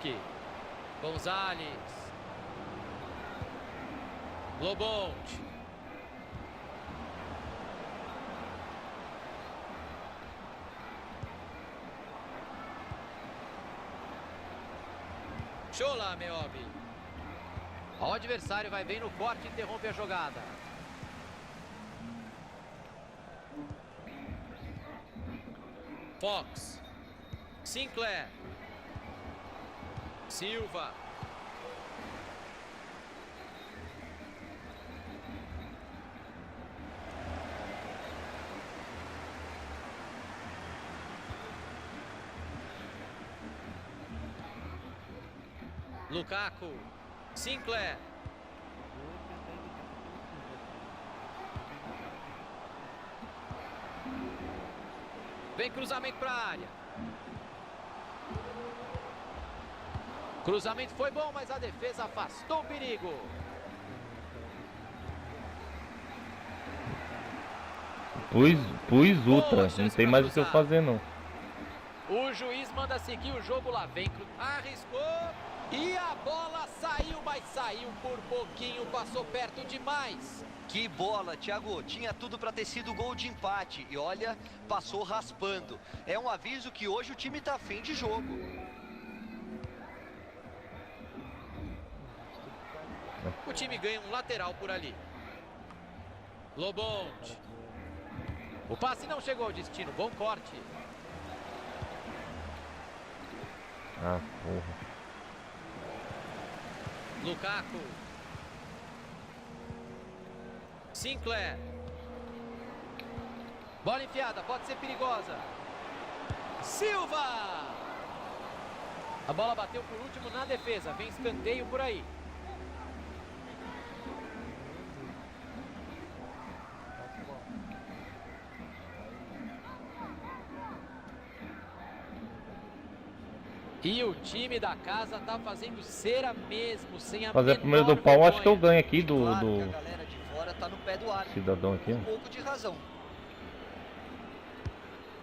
Fabianski. Gonzalez. Lobont. Shola Meobi. O adversário vai bem no corte e interrompe a jogada. Fox. Sinclair. Silva. Lukaku. Sinclair. Vem cruzamento para a área. Cruzamento foi bom, mas a defesa afastou o perigo. Pus ultra, não tem mais o que eu fazer não. O juiz manda seguir o jogo lá, vem, arriscou e a bola saiu, mas saiu por pouquinho, passou perto demais. Que bola, Thiago, tinha tudo para ter sido gol de empate e olha, passou raspando. É um aviso que hoje o time tá afim de jogo. O time ganha um lateral por ali. Lobont. O passe não chegou ao destino, bom corte. Ah, porra. Lukaku. Sinclair. Bola enfiada, pode ser perigosa. Silva. A bola bateu por último na defesa, vem escanteio por aí. E o time da casa tá fazendo cera mesmo, sem a Fazer menor primeiro do pau, vergonha. acho que eu ganho aqui do Claro que a galera de fora tá no pé do ar. cidadão aqui. Um pouco de razão.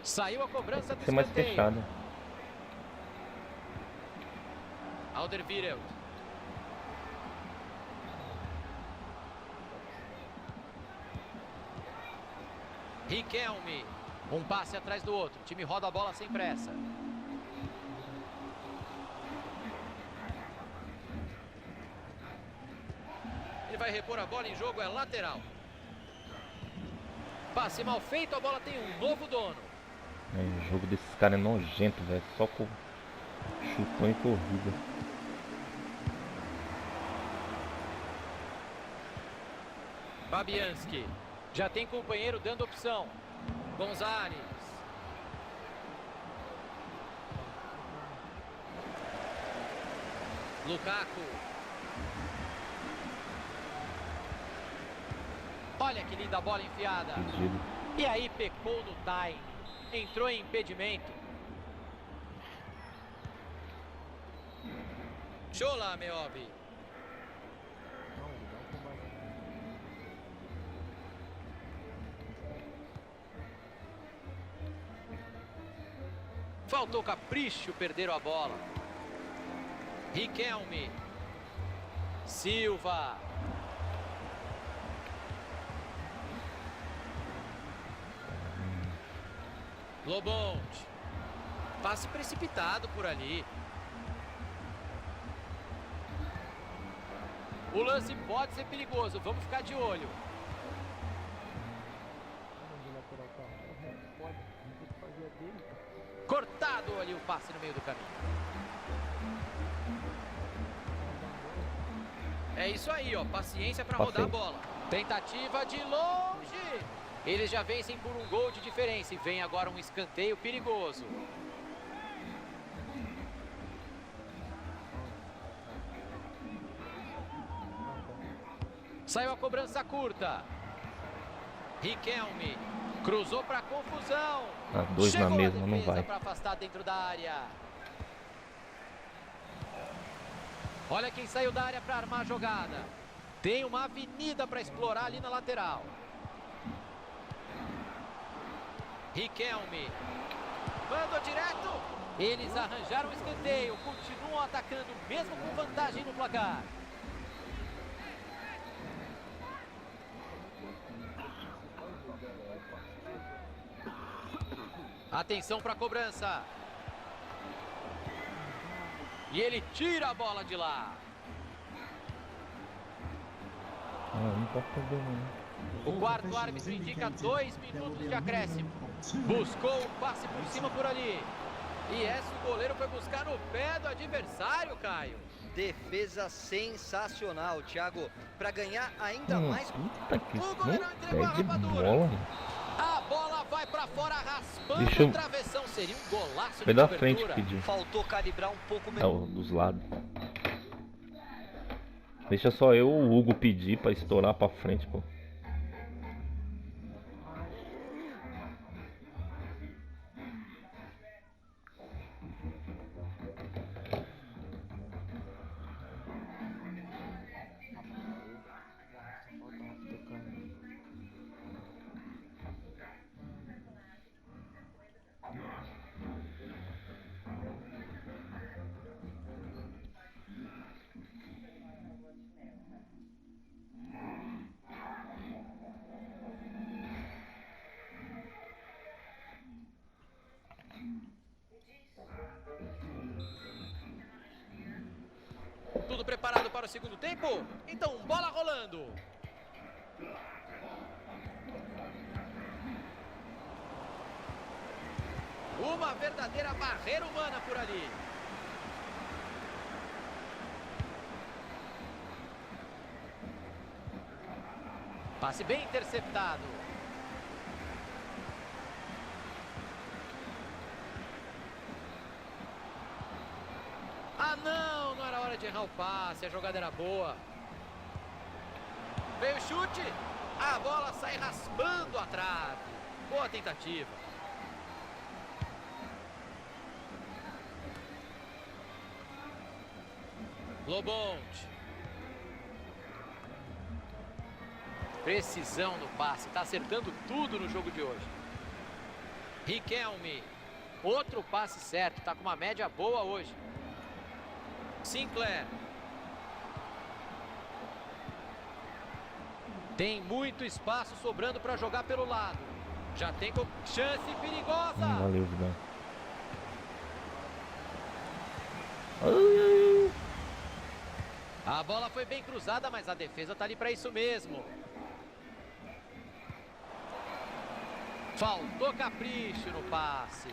Saiu a cobrança do Ser mais escanteio. fechado. Alderweireld. Riquelme. Um passe atrás do outro. O time roda a bola sem pressa. Ele vai repor a bola em jogo, é lateral. Passe mal feito, a bola tem um novo dono. O jogo desses caras é nojento, velho. Só com chutão e corrida. Fabianski. Já tem companheiro dando opção. Gonzalez. Lukaku. Olha que linda bola enfiada. Pedido. E aí pecou no time. Entrou em impedimento. Shola Meobi. Faltou capricho, perderam a bola. Riquelme. Silva. Lobont. Passe precipitado por ali. O lance pode ser perigoso, vamos ficar de olho. Cortado ali o passe no meio do caminho. É isso aí, ó, paciência para rodar a bola. Tentativa de longe. Eles já vencem por um gol de diferença e vem agora um escanteio perigoso. Saiu a cobrança curta. Riquelme. Cruzou para confusão. Dois na mesma, não vai. Para afastar dentro da área. Olha quem saiu da área para armar a jogada. Tem uma avenida para explorar ali na lateral. Riquelme. Mandou direto. Eles arranjaram o escanteio, continuam atacando mesmo com vantagem no placar. Atenção para a cobrança. E ele tira a bola de lá. Não pode perder, não. O quarto árbitro indica 2 minutos de acréscimo. Buscou o passe por cima por ali. E essa o goleiro foi buscar no pé do adversário, Caio. Defesa sensacional, Thiago. Para ganhar ainda mais. Puta que O goleirão entregou a pé de rapadura. bola. A bola vai pra fora raspando Deixa eu- o travessão. Seria um golaço Foi de da frente cobertura. que pediu. Faltou calibrar um pouco É, melhor. dos lados. Deixa só eu o Hugo pedir pra estourar pra frente, pô. Tudo preparado para o segundo tempo? Então, bola rolando. Uma verdadeira barreira humana por ali. Passe bem interceptado. Ah, não! Não era hora de errar o passe. A jogada era boa. Veio o chute. A bola sai raspando a trave. Boa tentativa. Lobonte. Precisão no passe. Está acertando tudo no jogo de hoje. Riquelme. Outro passe certo. Está com uma média boa hoje. Sinclair. Tem muito espaço sobrando para jogar pelo lado. Já tem chance perigosa. Valeu, Vidal. A bola foi bem cruzada, mas a defesa tá ali para isso mesmo. Faltou capricho no passe.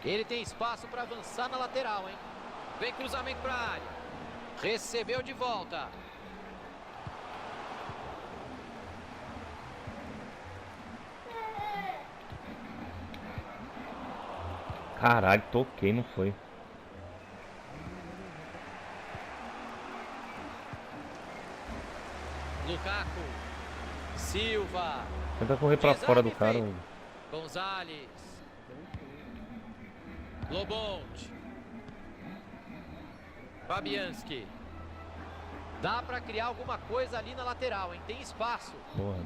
Ele tem espaço para avançar na lateral, hein? Vem cruzamento para a área. Recebeu de volta. Caralho, toquei, não foi. Lukaku. Silva. Tenta correr pra Desarme fora do cara. feito. Gonzalez. Lobonte. Fabianski. Dá pra criar alguma coisa ali na lateral, hein? Tem espaço. Porra.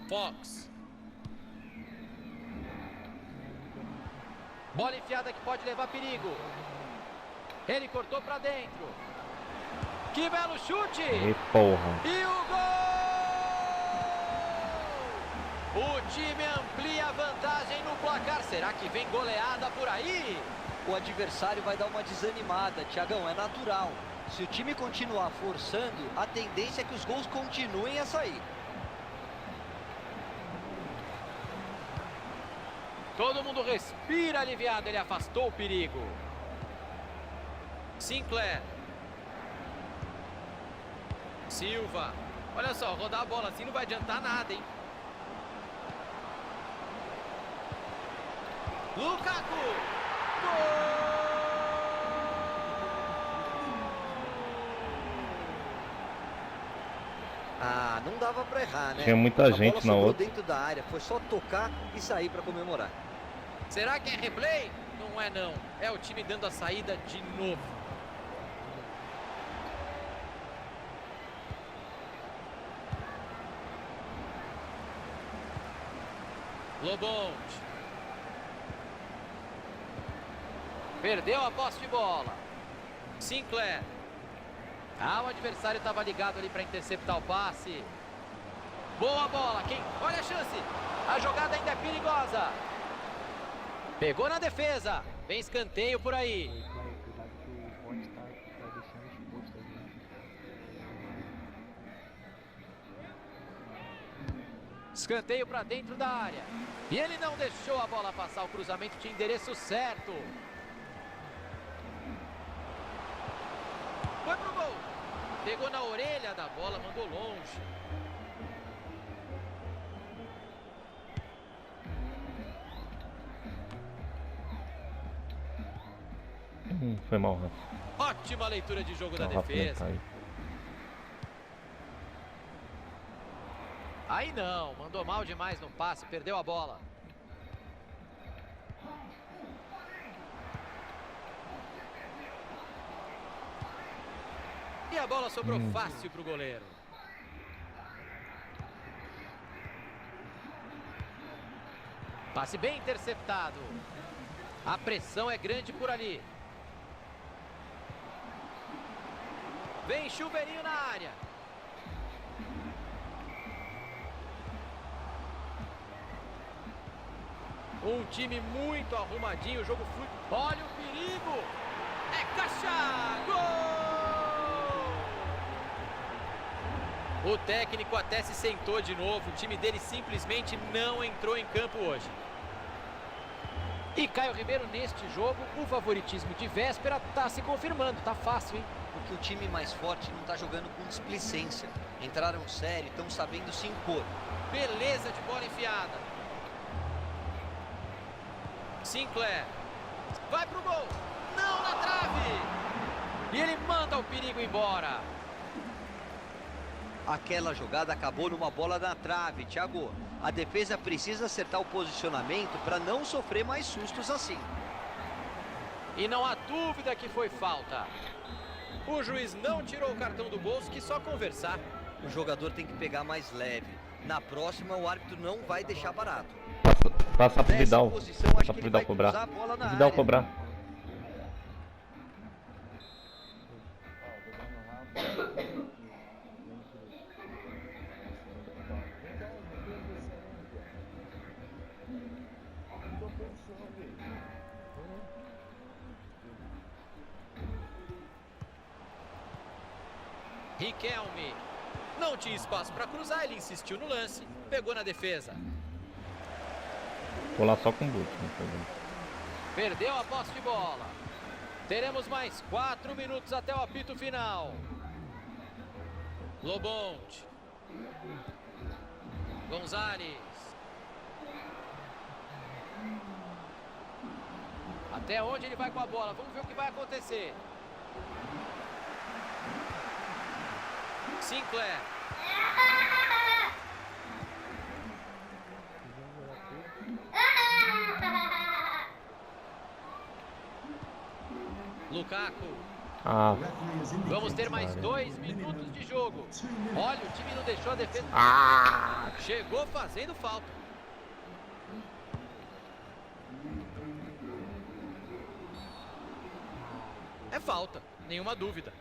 Fox. Bola enfiada que pode levar perigo. Ele cortou pra dentro. Que belo chute! E porra. E o gol! O time amplia a vantagem no placar. Será que vem goleada por aí? O adversário vai dar uma desanimada, Thiagão, é natural. Se o time continuar forçando, a tendência é que os gols continuem a sair. Todo mundo respira aliviado, ele afastou o perigo. Sinclair. Silva. Olha só, rodar a bola assim não vai adiantar nada, hein? Lukaku. Gol! Ah, não dava pra errar, né? Tinha muita A gente bola na sobrou outra. dentro da área, foi só tocar e sair pra comemorar. Será que é replay? Não é não. É o time dando a saída de novo. Lobonte. Perdeu a posse de bola. Sinclair. O adversário estava ligado ali para interceptar o passe. Boa bola. Olha a chance. A jogada ainda é perigosa. Pegou na defesa. Vem escanteio por aí. Escanteio para dentro da área. E ele não deixou a bola passar. O cruzamento tinha endereço certo. Foi pro gol. Pegou na orelha da bola, mandou longe. Foi mal, Rafa. Ótima leitura de jogo da O Rafa nem defesa. tá aí. Aí não, mandou mal demais no passe, perdeu a bola. E a bola sobrou fácil pro goleiro. Passe bem interceptado. A pressão é grande por ali. Vem chuveirinho na área. Um time muito arrumadinho, o jogo flui. Olha o perigo! É caixa! Gol! O técnico até se sentou de novo. O time dele simplesmente não entrou em campo hoje. E Caio Ribeiro, neste jogo, o favoritismo de véspera está se confirmando. Tá fácil, hein? Porque o time mais forte não está jogando com displicência. Entraram sério, estão sabendo se impor. Beleza de bola enfiada. Sinclair. Vai pro gol. Não, na trave. E ele manda o perigo embora. Aquela jogada acabou numa bola na trave, Thiago. A defesa precisa acertar o posicionamento para não sofrer mais sustos assim. E não há dúvida que foi falta. O juiz não tirou o cartão do bolso, que só conversar. O jogador tem que pegar mais leve. Na próxima, o árbitro não vai deixar barato. Passa pro Vidal. Posição, Passa pro Vidal cobrar. Vidal cobrar. Riquelme. Não tinha espaço para cruzar, ele insistiu no lance. Pegou na defesa. Vou lá só com o boot. Perdeu a posse de bola. Teremos mais 4 minutos até o apito final. Lobonte. Gonzalez. Até onde ele vai com a bola? Vamos ver o que vai acontecer. Sinclair. Lukaku. Vamos ter mais 2 minutos de jogo. Olha, o time não deixou a defesa. Chegou fazendo falta. É falta, nenhuma dúvida.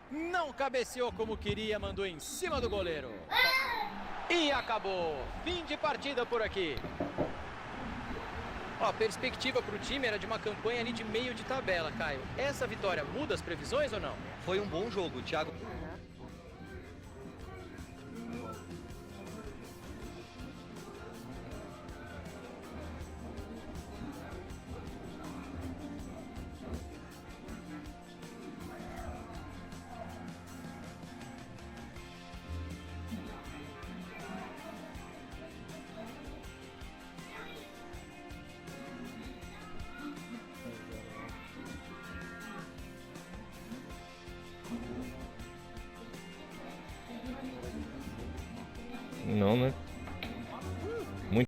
Não cabeceou como queria, mandou em cima do goleiro. E acabou. Fim de partida por aqui. Ó, a perspectiva para o time era de uma campanha ali de meio de tabela, Caio. Essa vitória muda as previsões ou não? Foi um bom jogo, Thiago. Não, né?